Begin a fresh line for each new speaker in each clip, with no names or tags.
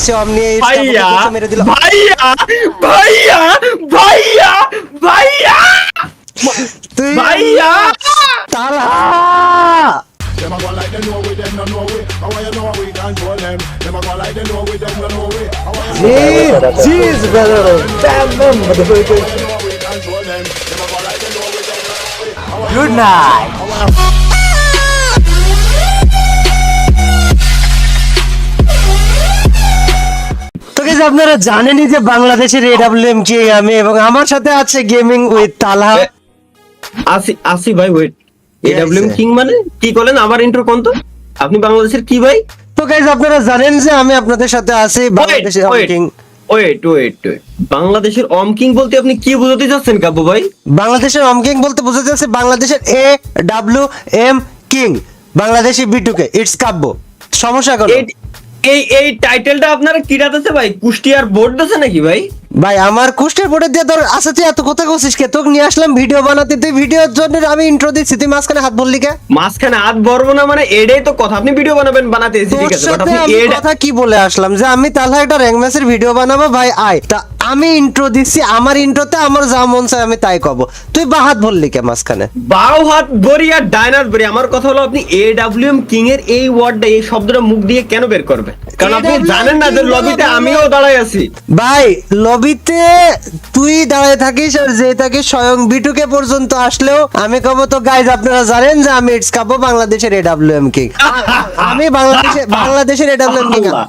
আসছে অমনি
ভাইয়া
মেরে দিল।
ভাইয়া ভাইয়া ভাইয়া ভাইয়া
তুই
ভাইয়া
তালা
Them a go like they know we, them no know we. How you know we control them? Them a go like they know we, them no know we. How you
jeez brother bam bam
know we control them? Them a go like they know we, them no know we. How you
good night. তো guys আপনারা জানেনই যে বাংলাদেশের AWM কি আমি, এবং আমার সাথে আছে গেমিং উইথ তালহা।
আসি ভাই wait,
Yes,
AWM
sir.
King মানে কি করলেন? আমার ইন্ট্রো কোন তো? আপনি বাংলাদেশের কি ভাই?
তো গাইস আপনারা জানেন যে আমি আপনাদের সাথে আছি বাংলাদেশের কিং।
ওয়েট বাংলাদেশের অম কিং বলতে আপনি কি বোঝাতে চাচ্ছেন কাব্য ভাই?
বাংলাদেশের অম কিং বলতে বোঝাতে যাচ্ছে বাংলাদেশের AWM কিং, বাংলাদেশি বিটুকে ইটস কাব্য। সমস্যা করো
এই এই টাইটেলটা আপনারা কি রাখতেছে ভাই? কুষ্টিয়ার বোর্ড আছে নাকি ভাই?
ভাই, আমার কুষ্টের বোর্ডে দিয়ে ধর আছে, তুই এত কথা কইছিস কে? তোকে নিয়ে আসলাম ভিডিও বানাতে, তুই ভিডিওর জন্য আমি ইন্ট্রো দিচ্ছি, তুই মাঝখানে হাত বললি কে?
মাঝখানে হাত বলবো না মানে এটাই তো কথা, আপনি ভিডিও বানাতে এসেছি ঠিক
তোর
আছে, বাট
সাথে
আপনি
আমি
এড
কথা কি বলে আসলাম যে আমি তাহলে একটা র্যাঙ্ক ম্যাচের ভিডিও বানাবো ভাই আয়, তা আমি ইন্ট্রো দিচ্ছি, আমার ইন্ট্রোতে আমার যা মন চায় আমি তাই কব, তুই বা হাত বললি কে মাঝখানে?
বাউ হাত বরি আর ডাইনার বরি। আমার কথা হলো আপনি এডব্লিউএম কিং এর এই ওয়ার্ডটা, এই শব্দটা মুখ দিয়ে কেন বের করবেন? কারণ আপনি
AWM
জানেন না যে
king
লবিতে
বলা
আমিও দাঁড়াই আছি।
ভাই লবিতে তুই দাঁড়ায় থাকিস আর যে থাকিস স্বয়ং বিটুকে পর্যন্ত আসলেও আমি কব তো গাইজ আপনারা জানেন যে আমি ইটস কাব্য বাংলাদেশের এডব্লিউএম কিং, আমি বাংলাদেশের এডব্লিউএম কিং।
আল্লাহ।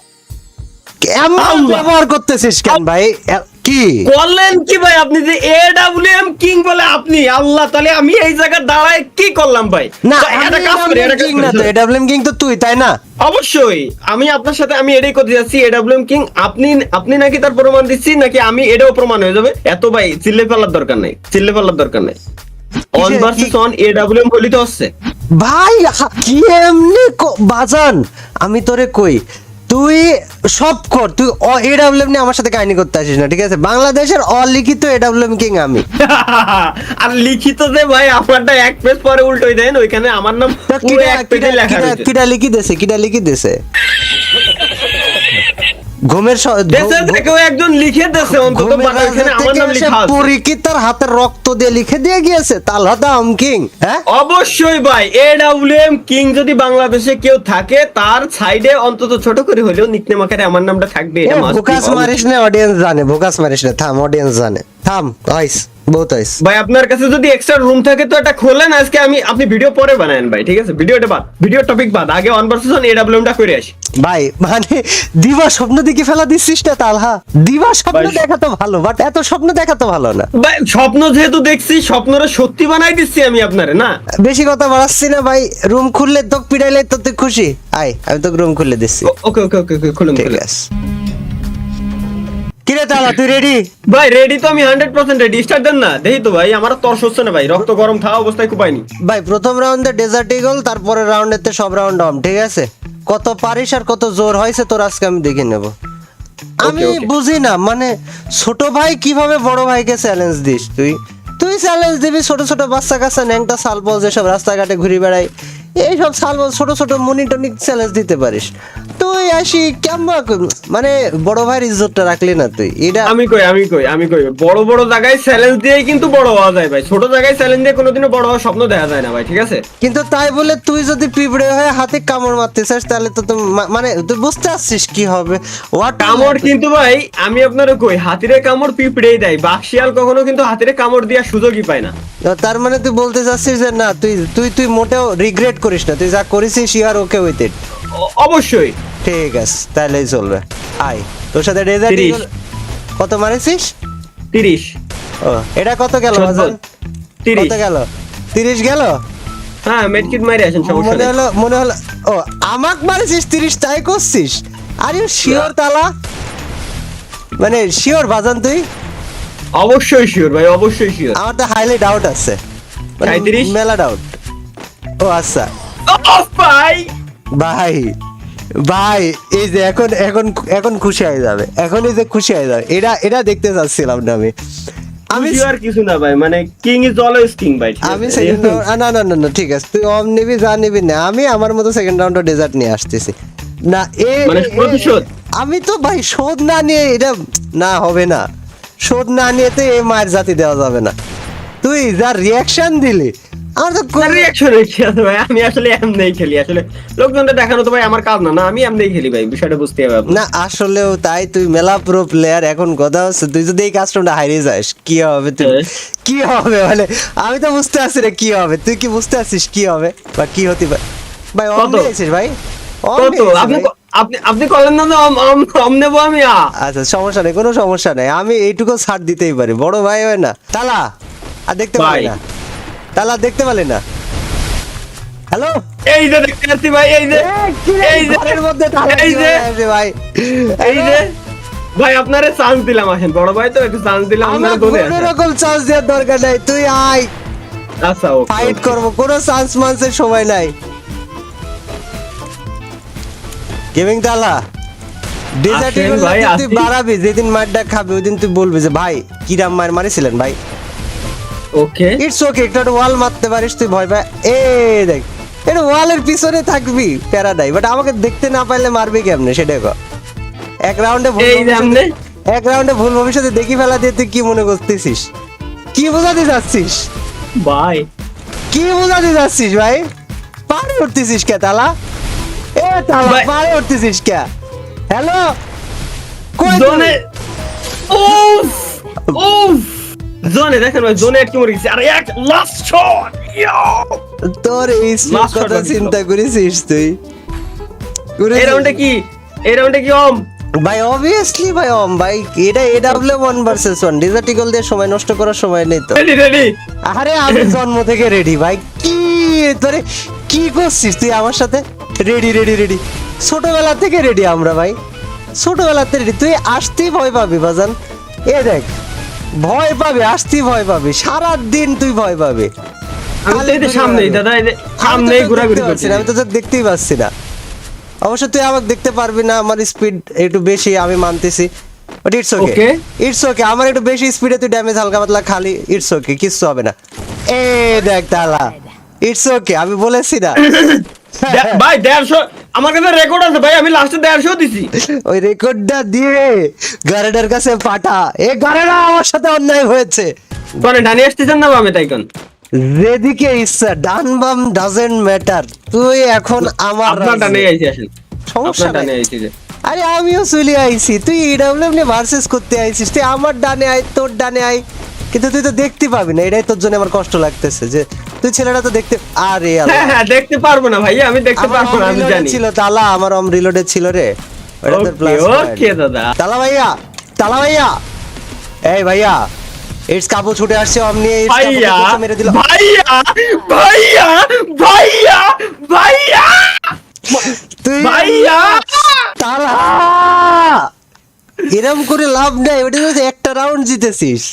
কেমন
আল্লাহ।
ব্যবহার করতেছিস কেন ভাই? কি
করলেন কি ভাই আপনি যে এডব্লিউএম কিং বলে আপনি? আল্লাহ, তাহলে আমি এই জায়গায় দাঁড়ায় কি করলাম ভাই?
না,
ভাই, একটা কাজ করি, একটা কাজ
কিং না তো,
করি।
এডব্লিউএম কিং তো তুই, তাই না?
অবশ্যই আমি আপনার সাথে আমি এটাই করতে যাচ্ছি, এডব্লিউএম কিং আপনি নাকি তার প্রমাণ দিচ্ছি নাকি আমি এটাও প্রমাণ হয়ে যাবে? এত ভাই চিল্লে ফেলার দরকার নেই, অন ভার্সেস অন এডব্লিউএম বলি তো হচ্ছে।
ভাই কি এমনি বাজান, আমি তোরে কই তুই সব কর, তুই এডব্লিউএম নিয়ে আমার সাথে কাহিনী করতে আসিস না, ঠিক আছে? বাংলাদেশের অলিখিত এডব্লিউএম কিং আমি।
আর লিখিত যে ভাই আপনারটা এক পেজ পরে উল্টোই দেন, ওইখানে আমার নাম
তা
পুরো এক পেজে লেখা রয়েছে।
কিডা লিখি দেছে ঘুমের
দেশে থেকেও একজন লিখে দেছে অন্তত, বাট ওইখানে আমার নাম লেখা আছে।
পরীক্ষিতার হাতের রক্ত দিয়ে লিখে দিয়ে গিয়েছে তালহাদা কিং। হ্যাঁ
অবশ্যই ভাই, এডব্লিউএম কিং যদি বাংলাদেশে কেউ থাকে তার সাইডে অন্তত ছোট করে হলেও নিকনেম আকারে আমার নামটা থাকবে, এটা must be
ভোকাস মারিস না, অডিয়েন্স জানে, ভোকাস মারিস না, থাম, অডিয়েন্স জানে, থাম, আইস বহুত আইস।
ভাই আপনার কাছে যদি এক্সট্রা রুম থাকে তো এটা খোলেন আজকে, আপনি ভিডিও পরে বানায়েন ভাই, ঠিক আছে? ভিডিও টপিক বাদ, আগে অন ভার্সেস অন এডব্লিউএম টা করে আসি
ভাই। মানে দিবা স্বপ্ন দেখে ফেলা দিচ্ছিস না তালহা, দিবা স্বপ্ন
ভাই,
দেখা তো ভালো, বাট এত স্বপ্ন দেখা তো ভালো না।
ভাই। স্বপ্ন যেহেতু দেখছি, স্বপ্নটা সত্যি বানাই দিচ্ছি আমি আপনারে, না
বেশি কথা বাড়াচ্ছি না ভাই, রুম খুললে তোক পিড়াইলে তো তুই খুশি, আয় আমি তোকে রুম খুলে দিচ্ছি।
ওকে খুলুন
ঠিক
খুলুন।
আছে, কিরে তালা তুই রেডি?
ভাই রেডি তো আমি 100% রেডি, স্টার্ট দেন না দেখি তো ভাই, আমার তর্স হচ্ছে না ভাই, রক্ত গরম থাকা অবস্থায় কুপাইনি।
ভাই প্রথম রাউন্ডে ডেজার্ট ইগল, তারপরে রাউন্ডেতে সব রাউন্ড অম, ঠিক আছে? কত পারিস আর কত জোর হয়েছে তোর আজকে আমি দেখে নেব। আমি
okay.
বুঝি না মানে ছোট ভাই কিভাবে বড় ভাইকে চ্যালেঞ্জ দিস? তুই চ্যালেঞ্জ দিবি ছোট ছোট বাচ্চা কাচ্চা ন্যাংটা সালবল যেসব রাস্তাঘাটে ঘুরে বেড়ায়, এইসব সালবল ছোট ছোট মনিটনিক চ্যালেঞ্জ দিতে পারিস, তুই আসি কেমন মানে বড় ভাইয়ের ইজ্জতটা রাখলি না তুই। এটা
আমি কই বড় বড় জায়গায় চ্যালেঞ্জ দিয়েই কিন্তু বড় হওয়া যায় ভাই, ছোট জায়গায় চ্যালেঞ্জ দিয়ে কোনোদিনও বড় হওয়ার স্বপ্ন দেখা যায় না ভাই, ঠিক আছে?
কিন্তু তাই বলে তুই যদি পিঁপড়ে হয়ে হাতে কামড় মারতে চাস তাহলে তো মানে তুই বুঝতে পারছিস কি হবে।
কামড় কিন্তু ভাই আমি আপনার কই, হাতিরে কামড় পিঁপড়েই দেয়, বাঘশিয়াল কখনো কিন্তু হাতিরে কামড় দেওয়ার সুযোগই পায় না।
তার মানে তুই বলতে চাচ্ছিস যে না তুই মোটেও রিগ্রেট করিস না, তুই যা করিস you R okay with it.
অবশ্যই
ঠিক আছে তাহলেই চলবে, আয় তোর সাথে ডেজার্ট
30
কত মারিছিস?
30
ও এটা কত গেল
14
বাজান?
30
কত গেল? 30 গেল?
হ্যাঁ মেডকিট মারি আসেন, সমস্যা নেই।
মনে হলো ও আমাক মারিছিস 30, তাই করছিস? আর ইউ শিওর তালা? মানে শিওর বাজান তুই?
অবশ্যই শিওর ভাই, অবশ্যই শিওর।
আমার তো হাইলি ডাউট আছে, মানে
37?
মেলা ডাউট। ও আচ্ছা
ভাই
ভাই ভাই এই যে এখন খুশি হয়ে যাবে, এখন এই যে খুশি হয়ে যাবে, এটা দেখতে চাচ্ছিলাম না আমি।
আমি শিওর কিছু না ভাই, মানে কিং ইজ অলওয়েজ কিং ভাই, ঠিক
আমি
আছে?
সেকেন্ড না ঠিক আছে, তুই অম নিবি যা নিবি না, আমি আমার মতো সেকেন্ড রাউন্ডে ডেজার্ট নিয়ে আসতেছি না।
মানে প্রতিশোধ?
আমি তো ভাই শোধ না নিয়ে এটা না হবে না, শোধ না নিয়ে তো এই মায়ের জাতি দেওয়া যাবে না। তুই যা রিয়াকশন দিলি আমার তো
রিঅ্যাকশন কি আছে ভাই, আমি আসলে এমনিই খেলি, আসলে লোকজনকে দেখানো তো ভাই আমার কাজ না, আমি এমনিই খেলি ভাই, বিষয়টা বুঝতে হবে আপনি।
না আসলেও তাই, তুই মেলা প্রো প্লেয়ার। এখন কথা হচ্ছে তুই যদি এই কাস্টমটা হারিয়ে যাস কি হবে, তুই
হ্যাঁ।
কি হবে মানে আমি তো বুঝতে পারছি না কি হবে, তুই কি বুঝতে পারছিস কি হবে বা কি হতে পারে? ভাই অন
কত?
দিয়েছিস ভাই, অন
কত?
দিয়েছিস
আপনি
ভাই।
আপনি আপনি করলেন না তো আম নেবো আমি
আচ্ছা সমস্যা নেই, কোনো সমস্যা নেই, আমি এইটুকু ছাড় দিতেই পারি, বড় ভাই হয় না। তালা আর দেখতে পারি
ভাই।
না, তালা দেখতে পারি না। হ্যালো
এই যে দেখতে পাচ্ছি ভাই, এই যে এই যে
ঘরের মধ্যে তালা
এই যে
কিভাবে আসে ভাই?
এই যে ভাই আপনারে চান্স দিলাম, আসেন বড় ভাই তো একটু চান্স দিলাম,
আমার
আপনারা দোলে
কোনো
আসেন।
রকম চান্স দেওয়ার দরকার নাই, তুই আয়
আচ্ছা ওকে
ফাইট করবো, কোনো চান্স মান্সের সময় নাই। গেমিং তালা ডেজার্ট
আসেন ভাই,
তুই
আসি।
বাড়াবি, যেদিন মারটা খাবি ওই দিন তুই বলবি যে ভাই কিরাম মার মারিছিলেন ভাই।
ওকে
ইটস ওকে, একটা ওয়াল মারতে পারিস তুই, ভয় পায় এ দেখ এটা ওয়ালের পিছনে থাকবি প্যারাডাই, বাট আমাকে দেখতে না পারলে মারবি কেমনে সেটা কর। এক রাউন্ডে
এই যে আমনে
এক রাউন্ডে ভুল ভবিষ্যতে দেখি ফেলা দিয়ে তুই কি মনে করতেছিস, কি বোঝাতে যাচ্ছিস,
ভাই
কি বোঝাতে যাচ্ছিস ভাই? পারে উঠতেছিস কে তালা? এ তালা
ভাই।
পারে উঠতেছিস কে? হ্যালো কই তুই?
জোনে উফ উফ জোনে দেখেন ভাই, জোনে একটু মরে গেছে, আর এক লাস্ট শট
তোর এই
Last shot
কথা
বাকি
চিন্তা করেছিস তুই?
এই রাউন্ডে কি, এই রাউন্ডে কি ওম
ভাই অবভিয়াসলি ভাই ভাই এটা এডব্লিউ 1 ভার্সেস 1 ডিজার্টিকল দিয়ে সময় নষ্ট করার সময় নেই তো।
রেডি রেডি
আরে আমি জন্ম থেকে রেডি ভাই, কি তোরে কি করছিস তুই আমার সাথে? রেডি রেডি রেডি ছোটবেলা থেকে রেডি আমরা ভাই, ছোটবেলা থেকে রেডি। তুই আসতেই ভয় পাবি বাজান, এ দেখ ভয় পাবি, আসতেই ভয় পাবি, সারা দিন তুই ভয় পাবি।
আমি তো এই যে সামনেই দাদা, এই যে
আমি তো
সামনেই
তোকে
ঘোরাঘুরি
দেখতে পাচ্ছি
করছি
না, আমি তো তোকে দেখতেই পাচ্ছি না। অবশ্য তুই আমাকে দেখতে পারবি না, আমার স্পিড একটু বেশি আমি মানতেছি, but it's okay,
Okay.
It's okay. আমার একটু বেশি স্পিডে তুই ড্যামেজ হালকা পাতলা খালি, ইটস ওকে, কিচ্ছু হবে না। এ দেখ তালা, ইটস ওকে, আমি বলেছি না।
ভাই 150 আমার কাছে রেকর্ড আছে ভাই, আমি লাস্টে 150 দিছি।
ওই রেকর্ডটা দিয়ে গারেডের কাছে পাঠা, এ গারেডা আমার সাথে অন্যায় হয়েছে।
কোনে ডানি আসতেছেন না বামে তাইকন?
যেদিকে ইচ্ছা, ডান বাম ডাজেন্ট ম্যাটার, তুই এখন আমার
আপনার ডানে
রাজ্যে।
আইছি, আসেন
সমস্যা
আপনার ডানে
নাই।
আইছি যে।
আরে আমিও চলে আইছি, তুই ইডব্লিউ নিয়ে ভার্সেস করতে আইছিস, তুই আমার ডানে আয়, তোর ডানে আয়, কিন্তু তুই তো দেখতে পাবি না, এটাই তোর জন্য আমার কষ্ট লাগতেছে যে তুই ছেলেটা তো দেখতে। আরে আল্লাহ,
হ্যাঁ হ্যাঁ দেখতে পারবো না ভাই, আমি দেখতে
আমার
পারবো না, আমি
reloaded
জানি।
ছিল তালা, আমার রিলোডেড ছিল রে, ওটা তোর
ওকে
প্লাস
ওকে দাদা।
তালা ভাইয়া, তালা ভাইয়া, এই ভাইয়া ইটস কাবু ছুটে আসছে অমনি,
ভাইয়া
মেরে দিল।
ভাইয়া ভাইয়া ভাইয়া ভাইয়া
তুই
ভাইয়া
তালা এরকম করে লাভ নাই, ওটা তো একটা রাউন্ড জিতেছিস।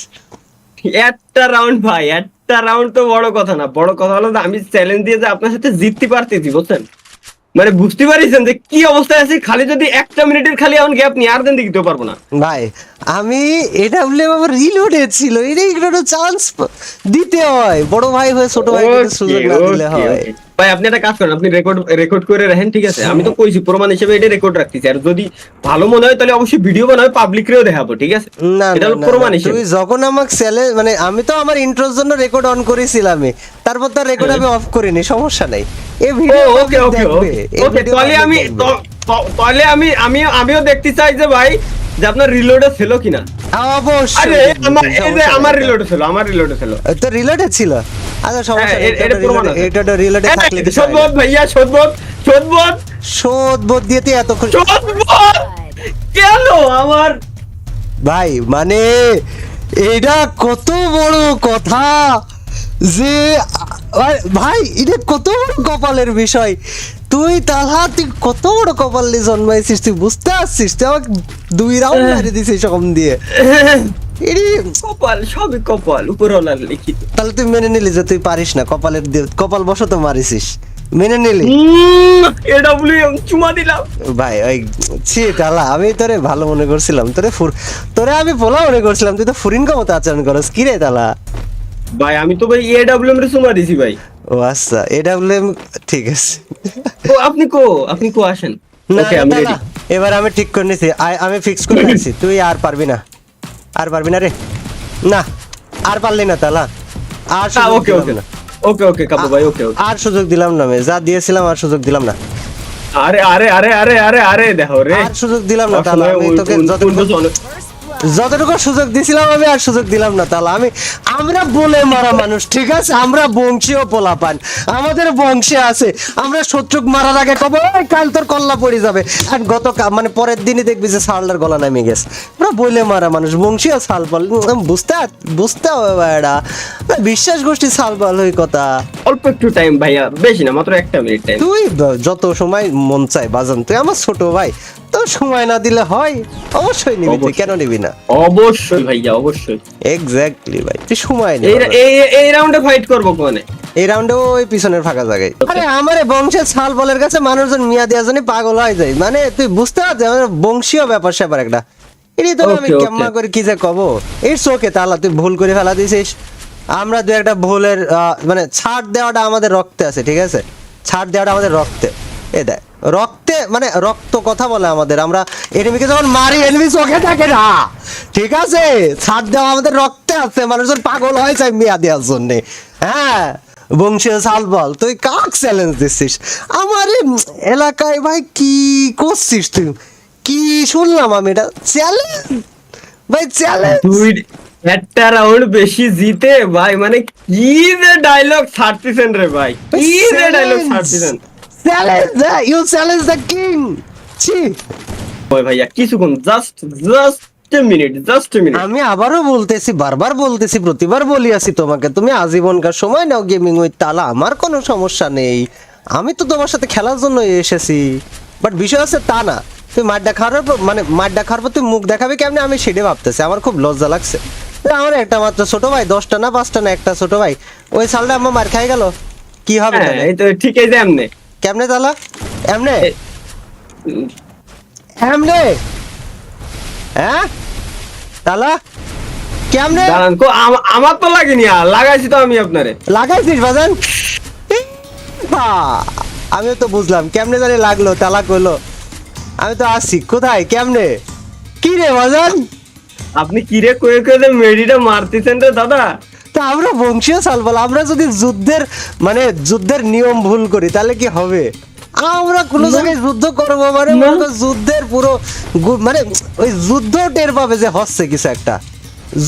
একটা রাউন্ড ভাই, একটা রাউন্ড তো বড় কথা না, বড় কথা হলো যে আমি চ্যালেঞ্জ দিয়ে যে আপনার সাথে জিততে পারতেছি, বুঝছেন? মানে বুঝতে পারিছেন যে কি অবস্থায় আছি, খালি যদি একটা মিনিটের খালি এমন গ্যাপ নিয়ে আর দিন দিতেও পারবো না
ভাই আমি এটা বলে আমার রিলোডেড ছিল, এটা একটু চান্স দিতে হয়, বড় ভাই হয়ে ছোট ভাইকে একটু সুযোগ না দিলে
Okay,
হয়।
okay. ভাই আপনি একটা কাজ করেন, আপনি রেকর্ড করে রাখেন, ঠিক আছে? আমি তো কইছি প্রমাণ হিসেবে এটা রেকর্ড রাখতেছি, আর যদি ভালো মনে হয় তাহলে অবশ্যই ভিডিও বানাবে, পাবলিক রেও দেখাবো, ঠিক আছে?
না
এটা
না
হলো
না,
প্রমাণ
না,
হিসেবে।
তুই যখন আমাকে চ্যালেঞ্জ মানে আমি তো আমার ইন্ট্রোর জন্য রেকর্ড অন করেছিলাম, তারপর তো রেকর্ড আমি অফ করিনি, সমস্যা নাই। এই ভিডিও
ওকে ওকে ওকে তাহলে আমি তাহলে আমিও দেখতে চাই যে ভাই যে আপনার রিলোডে ছিল কিনা।
অবশ্যই
আরে আমার এই যে আমার রিলোডে ছিল।
তো রিলোডেড ছিল, আচ্ছা সমস্যা
হ্যাঁ,
নেই,
এটা প্রমাণ আছে।
এটা তো রিলোডে থাকলে কিছু হয় না।
শোধবোধ ভাইয়া, শোধবোধ
শোধ বোধ দিয়ে তুই এত খুশি
কেন আমার
ভাই, মানে এটা কত বড় কথা যে ভাই এটা কত বড় কপালের বিষয়। তুই তাহা তুই কত বড় কপাল নিয়ে জন্মাইছিস, তুই বুঝতে পারছিস? তুই আমাকে 2 রাউন্ড মারি দিছিস সম দিয়ে। এরে
কপাল, সবই কপাল, উপরওয়ালার লিখিত।
তাহলে তুই মেনে নিলি যে তুই পারিস না, কপাল বশত মারিছিস, মেনে নিলি?
এডব্লিউ চুমা দিলাম
ভাই ওই ছি তালা, আমি তোরে ভালো মনে করছিলাম, তোরে আমি ভোলা মনে করছিলাম, তুই তো ফুরিন মতো আচরণ করস, কি রে তালা?
ভাই আমি তো ভাই এডব্লিউ এর চুমা দিছি ভাই।
ও আচ্ছা এডব্লিউ ঠিক আছে।
আপনি কো আসেন।
না
ওকে আমি
তালা,
রেডি।
এবার আমি ঠিক করে নিছি, আমি ফিক্স করে নিছি, তুই আর পারবি না, আর পারবি না রে, না আর পারলি না তালা, আর সুযোগ
ওকে
দিলাম
ওকে
না।
ওকে ওকে কাপু ভাই, ওকে ওকে।
আর সুযোগ দিলাম না আমি, যা দিয়েছিলাম আর সুযোগ দিলাম না,
আরে আরে আরে আরে আরে আরে দেখো রে,
আর সুযোগ দিলাম না তালা, আমি তোকে যতটুকু সুযোগ দিছিলাম আমি আর সুযোগ দিলাম না তালা। আমরা বলে মারা মানুষ, ঠিক আছে, আমরা বংশীয় পোলাপান, আমাদের বংশে আছে, আমরা শত্রু মারার আগে কব "ওই, কাল তোর কল্লা পড়ে যাবে", আর মানে পরের দিনই দেখবি যে সালটার গলা নামে গেছে। আমরা বলে মারা মানুষ, বংশীয় সালপাল, বুঝতে হবে ভাইরা, বিশ্বাস গোষ্ঠী সালপাল হই কথা।
অল্প একটু টাইম ভাইয়া, বেশি না, মাত্র 1 মিনিট টাইম।
তুই যত সময় মন চাই বাজান, তুই আমার ছোট ভাই, তো সময় না দিলে হয়? অবশ্যই নিবি, তুই কেন নিবি না?
অবশ্যই ভাইয়া, অবশ্যই।
এক্স্যাক্টলি ভাই, তুই সময় নে
এই
বাবা।
এই রাউন্ডে ফাইট করব কোনে?
এই রাউন্ডে ওই পিছনের ফাঁকা জায়গায়। আরে আমারে বংশের ছাল বলের কাছে মানুষজন মিয়া দেওয়ার জন্য পাগল হয়ে যায়, মানে তুই বুঝতে পারছিস আমার বংশীয় ব্যাপার স্যাপার একটা। এটাই তো আমি
Okay, okay.
কেমন করে কি যে কব, ইটস ওকে তাহলে তুই ভুল করে ফেলা দিছিস। আমরা দু একটা ভুলের মানে ছাড় দেওয়াটা আমাদের রক্তে আছে, ঠিক আছে, ছাড় দেওয়াটা আমাদের রক্তে, এ দেখ রক্তে মানে রক্ত কথা বলে আমাদের, আমরা এনিমিকে যখন মারি এনিমি চোখে থাকে না, ঠিক আছে, ছাড় দেওয়া আমাদের রক্তে আছে, মানুষজন পাগল হয়ে যায় মিয়া দেওয়ার জন্য। হ্যাঁ বংশীয় সাল বল, তুই কাক চ্যালেঞ্জ দিচ্ছিস আমার এই এলাকায় ভাই, কি করছিস তুই? কি শুনলাম আমি এটা চ্যালেঞ্জ ভাই, চ্যালেঞ্জ
দুই একটা রাউন্ড বেশি জিতে ভাই, মানে কি যে ডায়লগ ছাড়তেছেন রে ভাই, কি যে ডায়লগ ছাড়তেছেন
challenge, you challenge the king. ছি,
ওই ভাইয়া কিছুক্ষণ, জাস্ট এ মিনিট।
আমি আবারও বলতেছি, বারবার বলতেছি, প্রতিবার বলি আছি তোমাকে, তুমি আজীবনকার সময় নাও গেমিং উইথ তালা, আমার কোনো সমস্যা নেই, আমি তো তোমার সাথে খেলার জন্য এসেছি। বাট বিষয় আছে তা না, তুই মাড্ডা খাওয়ার পর, মানে মাড্ডা খাওয়ার পর তুই মুখ দেখাবি কেমনে, আমি সেটাই ভাবতেছি, আমার খুব লজ্জা লাগছে। আমার একটা মাত্র ছোট ভাই, 10টা না 5টা না একটা ছোট ভাই, ওই সালটা আমার মার খাই গেল, কি হবে
হ্যাঁ
তাহলে?
এই তো ঠিক আছে এমনে।
কেমনে তালা, এমনে
উম,
এমনে, হ্যাঁ তালা কেমনে
দাঁড়ান, আমার তো লাগেনি, আর লাগাইছি তো আমি আপনারে।
লাগাইছিস বাজান? আমিও তো বুঝলাম কেমনে জানি লাগলো, তালা কইলো, আমি তো আসছি কোথায়, কেমনে, কি রে বাজান?
আপনি কিরে কয়ে কয়ে যে মেডিটা মারতেছেন রে দাদা?
তা আমরা বংশীয় সালবাল, আমরা যদি যুদ্ধের নিয়ম ভুল করি তাহলে কি হবে? আমরা কোনো জায়গায় যুদ্ধ করবো মানে
না।
মনে কর যুদ্ধের পুরো মানে ওই যুদ্ধ টের পাবে যে হচ্ছে কিছু একটা,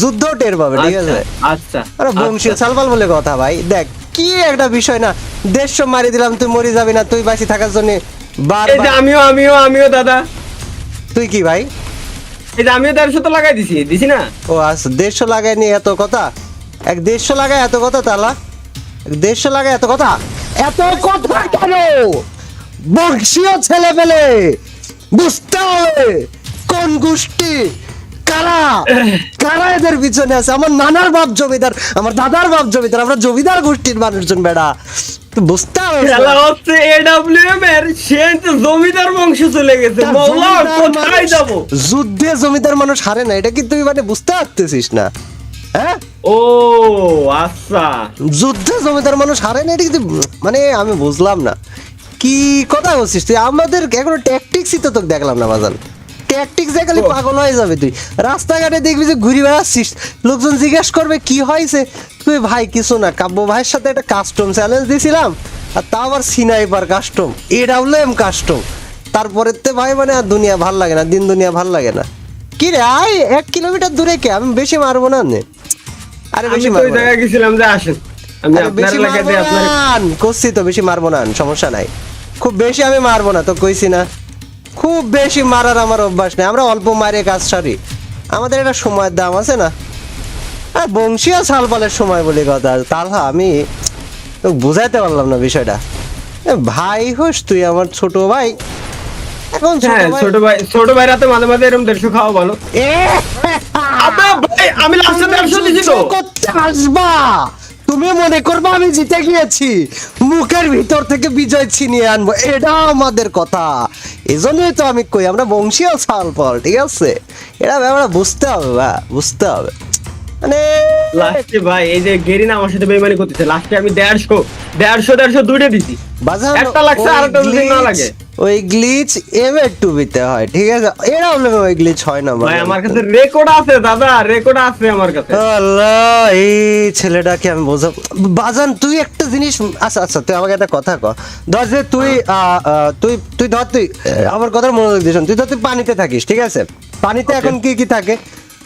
যুদ্ধ টের পাবে, ঠিক আছে?
আচ্ছা
আরে বংশীয় সালবাল বলে কথা ভাই, দেখ কি একটা বিষয় না, দেড়শো মারি দিলাম, তুই মরে যাবি না, তুই বাঁচি থাকার জন্য
এই যে
বারবার
আমিও দাদা,
তুই কি ভাই?
এই যে আমিও 150 তো লাগাই দিছি না?
ও আচ্ছা, 150 লাগায় নি এত কথা, 150 লাগায় এত কথা তালা, 150 লাগায় এত কথা, এত কথা কেন? বংশীয় ছেলে পেলে বুঝতে হবে কোন গোষ্ঠী, কারা কারা এদের পিছনে আছে। আমার নানার বাপ জমিদার, আমার দাদার বাপ জমিদার, আমরা জমিদার গোষ্ঠীর মানুষজন বেড়া, তুই বুঝতে হবে।
খেলা হচ্ছে এডব্লিউএম এর, সে তো জমিদার বংশ চলে গেছে, মৌলা কোথায় যাব?
যুদ্ধে জমিদার মানুষ হারে না, এটা কি তুই মানে বুঝতে পারতেছিস না? হ্যাঁ
ও আচ্ছা,
যুদ্ধে জমিদার মানুষ হারে না, এটা কিন্তু মানে আমি বুঝলাম না কি কথা বলছিস তুই, আমাদের এখনো ট্যাকটিক্সই তো তোকে দেখলাম না বাজান, ট্যাকটিক্স দেখালি পাগল হয়ে যাবে তুই, রাস্তাঘাটে দেখবি যে ঘুরে বেড়াচ্ছিস, লোকজন জিজ্ঞেস করবে কি হয়েছে, তুই ভাই কিছু না, কাব্য ভাইয়ের সাথে একটা কাস্টম চ্যালেঞ্জ দিয়েছিলাম, আর তা আবার সিনাইপার কাস্টম, এডব্লিউএম কাস্টম, তারপরে তে ভাই মানে আর দুনিয়া ভাল লাগে না, দিন দুনিয়া ভাল লাগে না। কি রে আয় 1 কিলোমিটার দূরে কে, আমি বেশি মারবো না নে, আরে
আমি
বেশি
তো ওই
মারবো না।
জায়গায় গেছিলাম যে আসেন, আমি
আরে
আপনার
বেশি
এলাকাতে
মারবো
আপনার
না, কইছি তো বেশি মারবো না, সমস্যা নাই, খুব বেশি আমি মারবো না তো কইছি না, খুব বেশি মারার আমার অভ্যাস নেই, আমরা অল্প মারে কাজ সারি, আমাদের একটা সময়ের দাম আছে না, আর বংশীয় সালপালের সময় বলে কথা, তাহলে আমি তোকে বুঝাইতে পারলাম না বিষয়টা। ভাই হোস তুই আমার ছোট ভাই, এখন
হ্যাঁ ছোট ভাই রাতে মাঝে মাঝে এরকম 150 খাওয়া ভালো। আবে ভাই আমি লাস্টে 150 দিছি তো।
করতে আসবা, তুমি মনে করবা আমি জিতে গিয়েছি, মুখের ভিতর থেকে বিজয় ছিনিয়ে আনবো, এটা আমাদের কথা, এজন্যই তো আমি কই আমরা বংশীয় সালপাল, ঠিক আছে, এটা ব্যাপারটা বুঝতে হবে বা বুঝতে হবে, মানে
লাস্টে ভাই এই যে গেরিনা আমার সাথে বেইমানি করতেছে, লাস্টে আমি 150 দুইটা দিছি,
বাজার
একটা লাগছে আর একটা যদি না লাগে
ওই গ্লিচ M2 তে হয়, ঠিক আছে? এরা বলে ওই গ্লিচ হয় না
ভাই আমার কাছে রেকর্ড আছে দাদা, রেকর্ড আছে আমার কাছে।
আল্লাহ, এই ছেলেটাকে আমি বোঝাবো। বাজান তুই একটা জিনিস, আচ্ছা আচ্ছা তুই আমাকে একটা কথা ক। ধর যে তুই তুই তুই ধর তুই আমার কথার মনোযোগ দিস, তুই ধর তুই পানিতে থাকিস, ঠিক আছে? পানিতে এখন কি কি থাকে?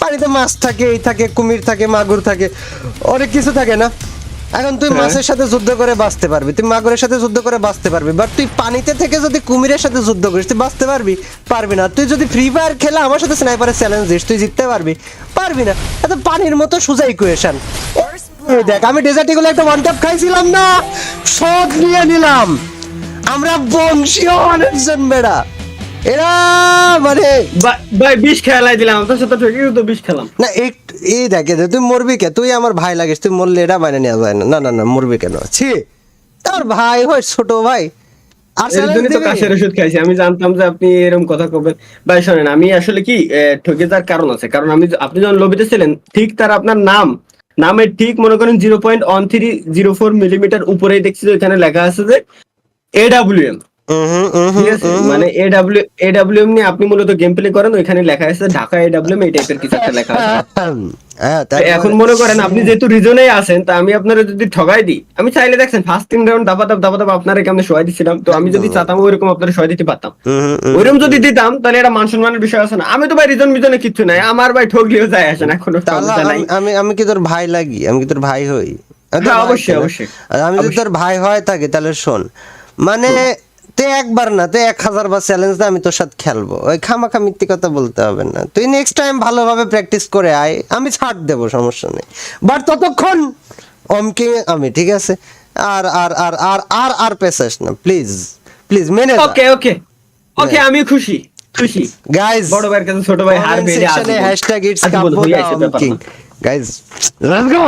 পানিতে মাছ থাকে, এই থাকে, কুমির থাকে, মাগুর থাকে, অনেক কিছু থাকে না? এখন তুই মাছের সাথে যুদ্ধ করে বাঁচতে পারবি, তুই মাগুরের সাথে যুদ্ধ করে বাঁচতে পারবি, বাট তুই পানিতে থেকে যদি কুমিরের সাথে যুদ্ধ করিস তুই বাঁচতে পারবি? পারবি না। তুই যদি ফ্রি ফায়ার খেলা আমার সাথে স্নাইপারের চ্যালেঞ্জ দিস, তুই জিততে পারবি? পারবি না। এত পানির মতো সোজা ইকুয়েশন। দেখ আমি ডেজার্ট ইগলে একটা ওয়ান ট্যাপ খাইছিলাম না, সব নিয়ে নিলাম। আমরা বংশীয় অনেকজন বেড়া, এরা মানে
ভাই বিষ খেলাই দিলাম আপনার সাথে, ঠিকই তো বিষ খেলাম
না। এই দেখে তুই মরবি কে? তুই আমার ভাই লাগিস, তুই মরলে এটা মানে নেওয়া যায় না। না না না, মরবি কেন? ছি, তোর ভাই হয়, ছোট ভাই। আর
এর জন্যই তো কাশের ওষুধ খাইছি। আমি জানতাম যে আপনি এরকম কথা কবেন। ভাই শোনেন, আমি আসলে কি ঠকে যাওয়ার কারণ আছে, কারণ আপনি যখন লবিতে ছিলেন ঠিক তার আপনার নামের ঠিক মনে করেন 0.1304 মিলিমিটার উপরেই দেখছি যে এখানে লেখা আছে যে AWM, ঠিক আছে? মানে AWM নিয়ে আপনি মূলত গেম প্লে করেন, ওইখানে লেখা আছে ঢাকা AWM, এই টাইপের কিছু একটা লেখা আছে। তো এখন মনে করেন আপনি যেহেতু রিজনে আছেন, তা আমি আপনারা যদি ঠগাই দিই, আমি চাইলে দেখছেন ফার্স্টিং রাউন্ড দাবা দাবা আপনারা কেমন সহায় দিচ্ছিলাম, তো আমি যদি চাতাম ওইরকম আপনারা সহায় দিতে পারতাম। ওইরকম যদি দিতাম তাহলে এটা মান সম্মানের বিষয় আছে না? আমি তো ভাই রিজনে কিচ্ছু নাই, আমার ভাই ঠগলিও যায় আসে না, কোনো সমস্যা নাই।
আমি কি তোর ভাই লাগি? আমি কি তোর ভাই হই?
হ্যাঁ, অবশ্যই অবশ্যই।
আমি যদি তোর ভাই হয় থাকে তাহলে শোন, মানে তুই একবার না, তুই 1000 বার চ্যালেঞ্জ দে, আমি তোর সাথে খেলবো। ওই খামাখা মিথ্যে কথা বলতে হবে না। তুই নেক্সট টাইম ভালোভাবে প্র্যাকটিস করে আয়, আমি ছাড় দেবো, সমস্যা নেই। বাট ততক্ষণ অমকে আমি, ঠিক আছে? আর আর আর আর আর আর পেছাস না, প্লিজ প্লিজ, মেনে যা।
ওকে ওকে ওকে, আমি খুশি খুশি।
গাইস,
বড় ভাইয়ের কাছে ছোট ভাই হার পেয়ে
#it's
guys
Kapoor King. Guys, let's go.